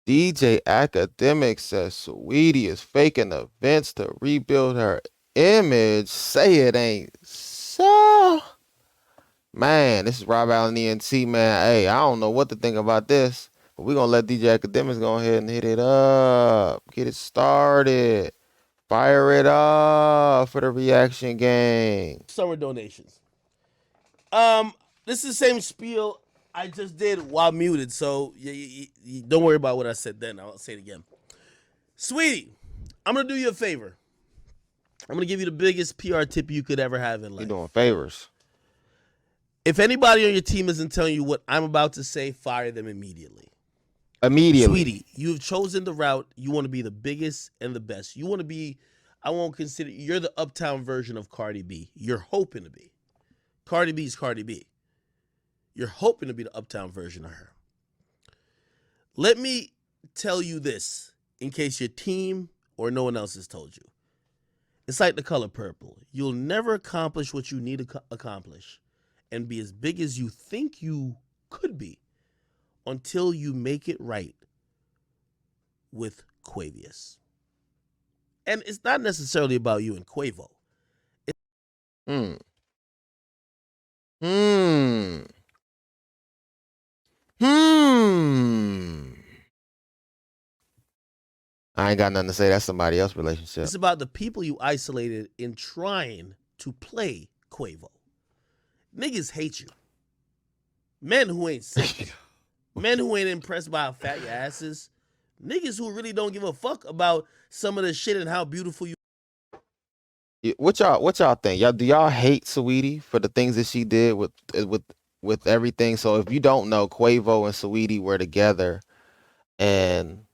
DJ Academics says Saweetie is faking events to rebuild her image. Say it ain't so. Man, this is Rob Allen ENT, man. Hey, I don't know what to think about this, but we're going to let DJ Academics go ahead and hit it up. Get it started. Fire it up for the reaction game. Summer donations. This is the same spiel I just did while muted, so you don't worry about what I said then. I'll say it again. Saweetie, I'm gonna do you a favor. I'm gonna give you the biggest PR tip you could ever have in You life. doing favors. If anybody on your team isn't telling you what I'm about to say, fire them immediately. Immediately. Saweetie, you have chosen the route. You want to be the biggest and the best. You want to be, I won't consider, you're the uptown version of Cardi B. You're hoping to be. Cardi B's Cardi B. You're hoping to be the uptown version of her. Let me tell you this in case your team or no one else has told you. It's like the color purple. You'll never accomplish what you need to accomplish and be as big as you think you could be until you make it right with Quavius. And it's not necessarily about you and Quavo. Hmm. Hmm. Hmm. I ain't got nothing to say. That's somebody else's relationship. It's about the people you isolated in trying to play Quavo. Niggas hate you. Men who ain't sick. Men who ain't impressed by how fat your ass is. Niggas who really don't give a fuck about some of the shit and how beautiful you. What y'all think? Do y'all hate Saweetie for the things that she did with everything? So if you don't know, Quavo and Saweetie were together, and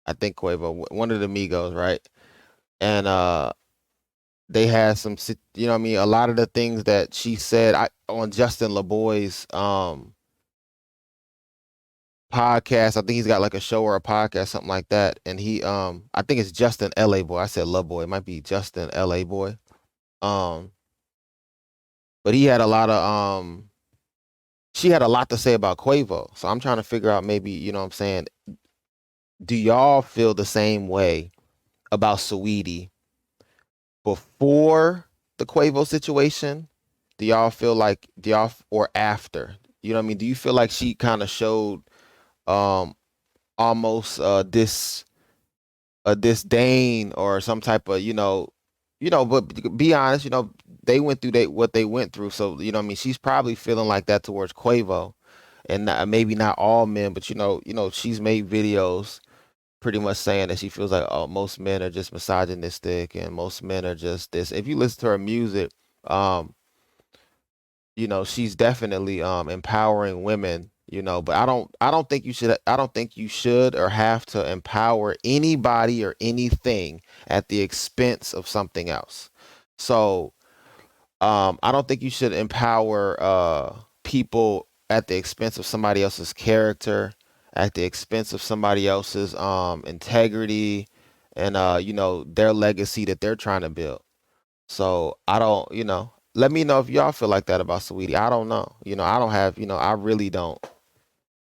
I think Quavo, one of the Migos, right? And they had some, you know what I mean, a lot of the things that she said on Justin LeBoy's podcast. I think he's got like a show or a podcast, something like that. And he I think it's Justin LA Boy. I said Love Boy. It might be Justin LA Boy. Um but he had a lot of she had a lot to say about Quavo. So I'm trying to figure out, maybe, you know what I'm saying, do y'all feel the same way about Saweetie before the Quavo situation? Do y'all feel like, or after? You know what I mean? Do you feel like she kind of showed um almost a disdain or some type of, but be honest, they went through what they went through. So, you know what I mean, she's probably feeling like that towards Quavo, and maybe not all men, but she's made videos pretty much saying that she feels like, oh, most men are just misogynistic and most men are just this. If you listen to her music, um she's definitely empowering women, but I don't think you should or have to empower anybody or anything at the expense of something else. So I don't think you should empower people at the expense of somebody else's character, at the expense of somebody else's integrity, and their legacy that they're trying to build. So I don't, let me know if y'all feel like that about Saweetie. I don't know. I don't have, I really don't.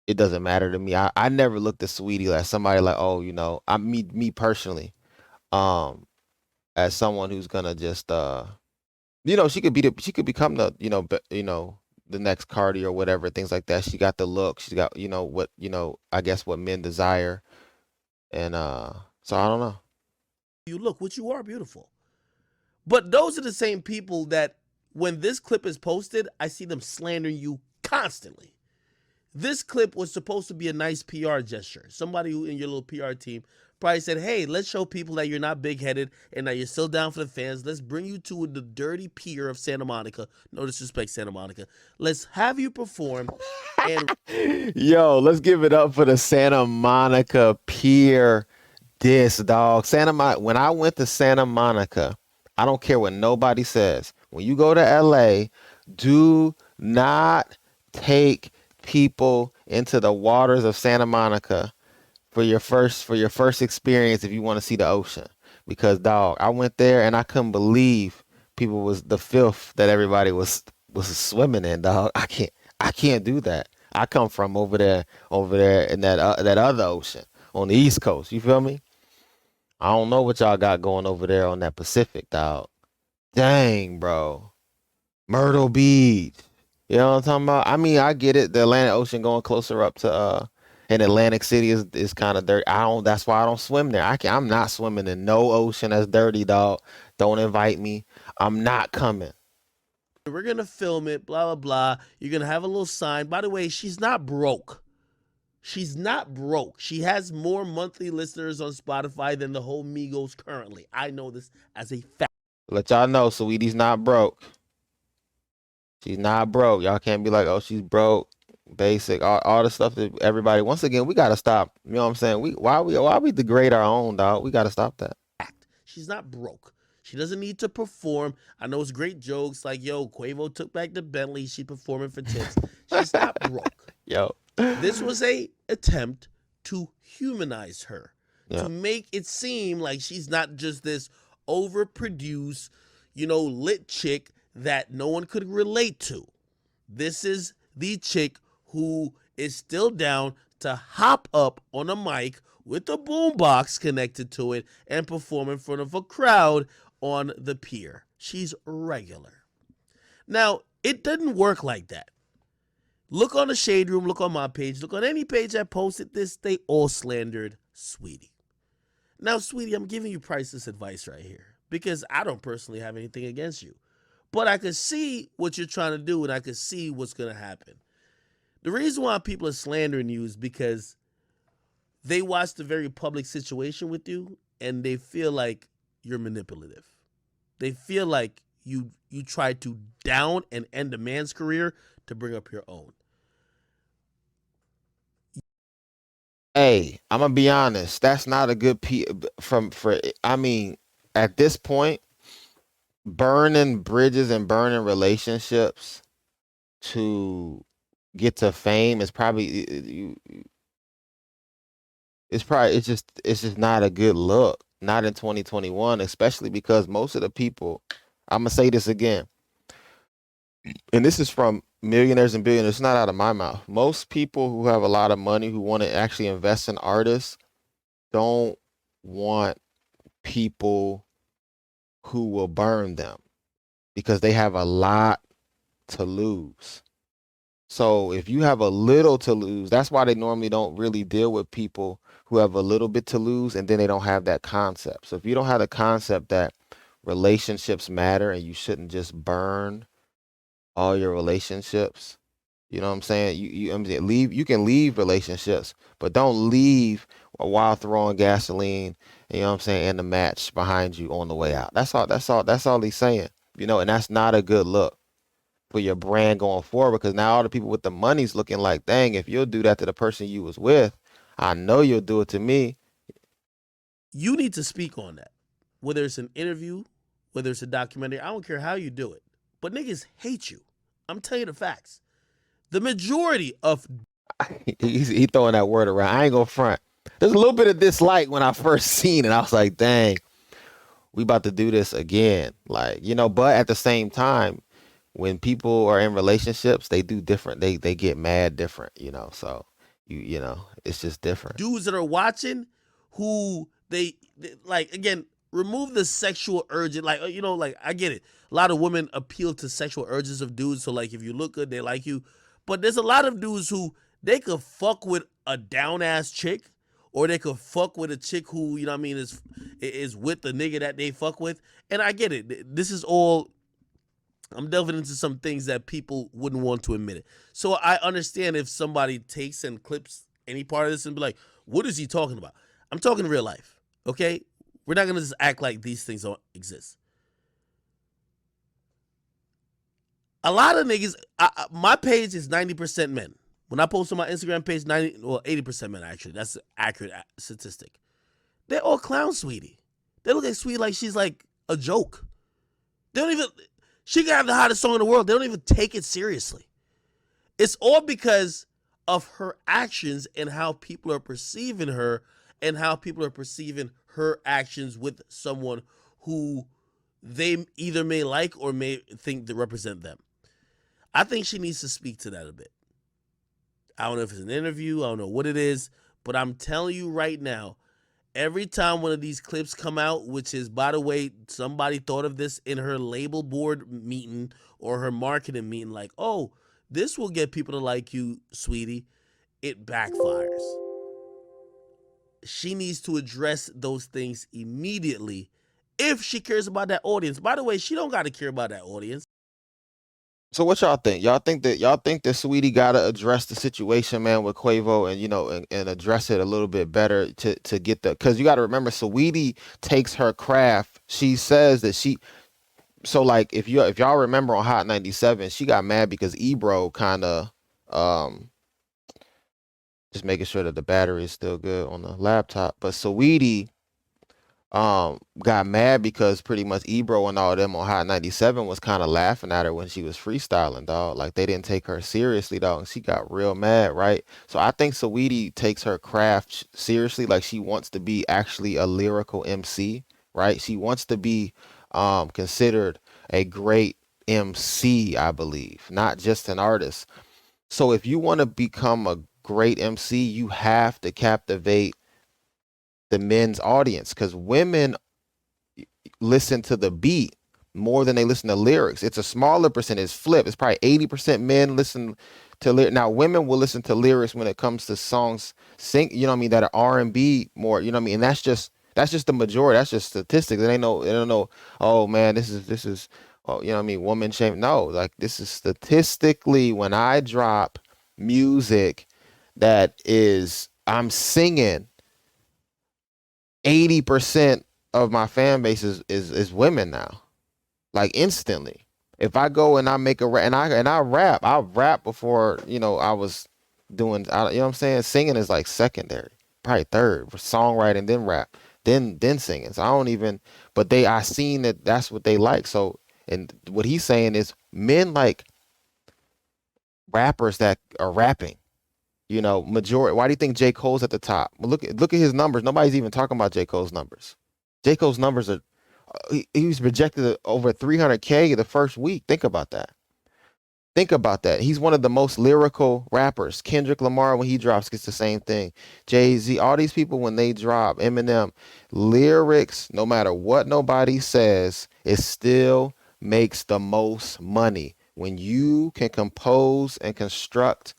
It doesn't matter to me. I never looked at Saweetie as somebody like, oh, me personally, um, as someone who's gonna just she could become the, the next Cardi or whatever, things like that. She got the look, she's got, what, I guess what men desire. And so I don't know. You look, which you are beautiful. But those are the same people that when this clip is posted, I see them slandering you constantly. This clip was supposed to be a nice PR gesture. Somebody who in your little PR team probably said, hey, let's show people that you're not big-headed and that you're still down for the fans. Let's bring you to the dirty pier of Santa Monica. No disrespect, Santa Monica. Let's have you perform. And Yo, let's give it up for the Santa Monica Pier disc, dog. When I went to Santa Monica, I don't care what nobody says. When you go to LA, do not take people into the waters of Santa Monica for your first experience if you want to see the ocean. Because, dog, I went there and I couldn't believe people was the filth that everybody was swimming in, dog. I can't do that. I come from over there in that other ocean. on the East Coast. You feel me? I don't know what y'all got going over there on that Pacific, dog. Dang, bro. Myrtle Beach. You know what I'm talking about? I mean, I get it. The Atlantic Ocean going closer up to and Atlantic City is kind of dirty. I don't that's why I don't swim there. I'm not swimming in no ocean that's dirty, dog. Don't invite me. I'm not coming. We're gonna film it, blah blah blah. You're gonna have a little sign. By the way, she's not broke. She's not broke. She has more monthly listeners on Spotify than the whole Migos currently. I know this as a fact. Let y'all know, Saweetie's not broke. She's not broke. Y'all can't be like, oh, she's broke. Basic, all the stuff that everybody. Once again, we gotta stop. You know what I'm saying? Why we degrade our own, dog? We gotta stop that. She's not broke. She doesn't need to perform. I know it's great jokes like, yo, Quavo took back the Bentley. She's performing for tips. She's not broke. Yo. This was a attempt to humanize her, Yeah. to make it seem like she's not just this overproduced, lit chick that no one could relate to. This is the chick who is still down to hop up on a mic with a boombox connected to it and perform in front of a crowd on the pier. She's regular. Now, it didn't work like that. Look on the Shade Room, look on my page, look on any page that posted this, they all slandered Saweetie. Now, Saweetie, I'm giving you priceless advice right here because I don't personally have anything against you. But I could see what you're trying to do and I could see what's going to happen. The reason why people are slandering you is because they watched a very public situation with you and they feel like you're manipulative. They feel like you tried to down and end a man's career to bring up your own. Hey, I'm gonna be honest. That's not a good I mean, at this point, burning bridges and burning relationships to get to fame is probably it's just not a good look. Not in 2021, especially because most of the people, I'm gonna say this again, and this is from millionaires and billionaires. It's not out of my mouth. Most people who have a lot of money who want to actually invest in artists don't want people who will burn them because they have a lot to lose. So if you have a little to lose, that's why they normally don't really deal with people who have a little bit to lose and then they don't have that concept. So if you don't have the concept that relationships matter and you shouldn't just burn all your relationships, you know what I'm saying? You can leave relationships, but don't leave while throwing gasoline, you know what I'm saying, and the match behind you on the way out. That's all he's saying. And that's not a good look for your brand going forward because now all the people with the money's looking like, dang, if you'll do that to the person you was with, I know you'll do it to me. You need to speak on that. Whether it's an interview, whether it's a documentary, I don't care how you do it. But niggas hate you. I'm telling you the facts. The majority of He throwing that word around. I ain't gonna front. There's a little bit of dislike when I first seen it. I was like, dang, we about to do this again. Like, but at the same time, when people are in relationships, they do different. They get mad different, So it's just different. dudes that are watching who they like, again, remove the sexual urge. Like, like, I get it. A lot of women appeal to sexual urges of dudes. So like if you look good, they like you. But there's a lot of dudes who they could fuck with a down ass chick, or they could fuck with a chick who, is with the nigga that they fuck with. And I get it. This is all, I'm delving into some things that people wouldn't want to admit it. So I understand if somebody takes and clips any part of this and be like, what is he talking about? I'm talking real life, okay? We're not going to just act like these things don't exist. A lot of niggas, my page is 90% men. When I post on my Instagram page, 80% men actually. That's an accurate statistic. They're all clown Saweetie. They look at Saweetie like she's like a joke. They don't even, she can have the hottest song in the world. They don't even take it seriously. It's all because of her actions and how people are perceiving her and how people are perceiving her actions with someone who they either may like or may think to represent them. I think she needs to speak to that a bit. I don't know if it's an interview. I don't know what it is, But I'm telling you right now, every time one of these clips come out, which is, by the way, somebody thought of this in her label board meeting or her marketing meeting, like, oh, this will get people to like you, sweetie. It backfires. She needs to address those things immediately if she cares about that audience. By the way, she don't got to care about that audience. So what y'all think? Y'all think that Sweetie gotta address the situation, man, with Quavo, and and address it a little bit better to get the, because you got to remember, Sweetie takes her craft. She says that so like if y'all remember on Hot 97, she got mad because Ebro kind of um just making sure that the battery is still good on the laptop, but Sweetie got mad because pretty much Ebro and all them on Hot 97 was kind of laughing at her when she was freestyling, dog. Like they didn't take her seriously, dog, and she got real mad, right? So I think Saweetie takes her craft seriously, like she wants to be actually a lyrical MC, right? She wants to be considered a great MC, I believe, not just an artist. So if you want to become a great MC, you have to captivate the men's audience, because women listen to the beat more than they listen to lyrics. It's a smaller percentage flip. It's probably 80% men listen to lyrics. Now women will listen to lyrics when it comes to songs that are R&B more, and that's just the majority. That's just statistics. They don't know, oh man, this is oh, woman shame. No, like this is statistically, when I drop music that is I'm singing, 80% of my fan base is women now, like instantly. If I go and I make a rap and I rap before, I was doing, what I'm saying? Singing is like secondary, probably third, for songwriting, then rap, then singing. So I don't even, but I seen that that's what they like. So, and what he's saying is men like rappers that are rapping. Majority. Why do you think J. Cole's at the top? Well, look at his numbers. Nobody's even talking about J. Cole's numbers. J. Cole's numbers are he was projected at over 300K the first week. Think about that. Think about that. He's one of the most lyrical rappers. Kendrick Lamar, when he drops, gets the same thing. Jay-Z, all these people, when they drop, Eminem, lyrics, no matter what nobody says, it still makes the most money. When you can compose and construct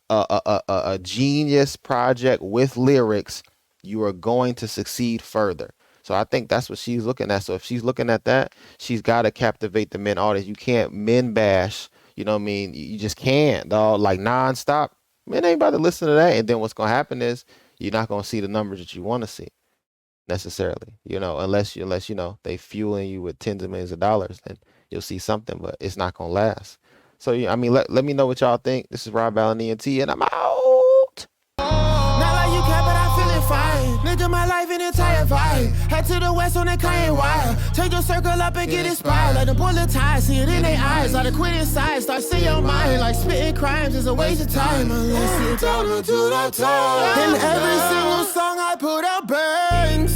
a genius project with lyrics, you are going to succeed further. So I think that's what she's looking at. So if she's looking at that, she's got to captivate the men audience. You can't men bash, you know what I mean? You just can't, dog, like nonstop. Men ain't about to listen to that. And then what's going to happen is you're not going to see the numbers that you want to see necessarily, unless they fueling you with tens of millions of dollars, then you'll see something, but it's not going to last. So, yeah, I mean, let me know what y'all think. This is Rob Allen, ENT, and I'm out. Not like you care, but I feel it fine. Nigga, my life an entire vibe. Head to the west on the Kanye wire. Take a circle up and get inspired. Like the bullet tie, see it in their eyes. Like the quit inside, start seeing your mind. Like spitting crimes is a waste of time. Unless you down to the top. In every single song I put out bangs.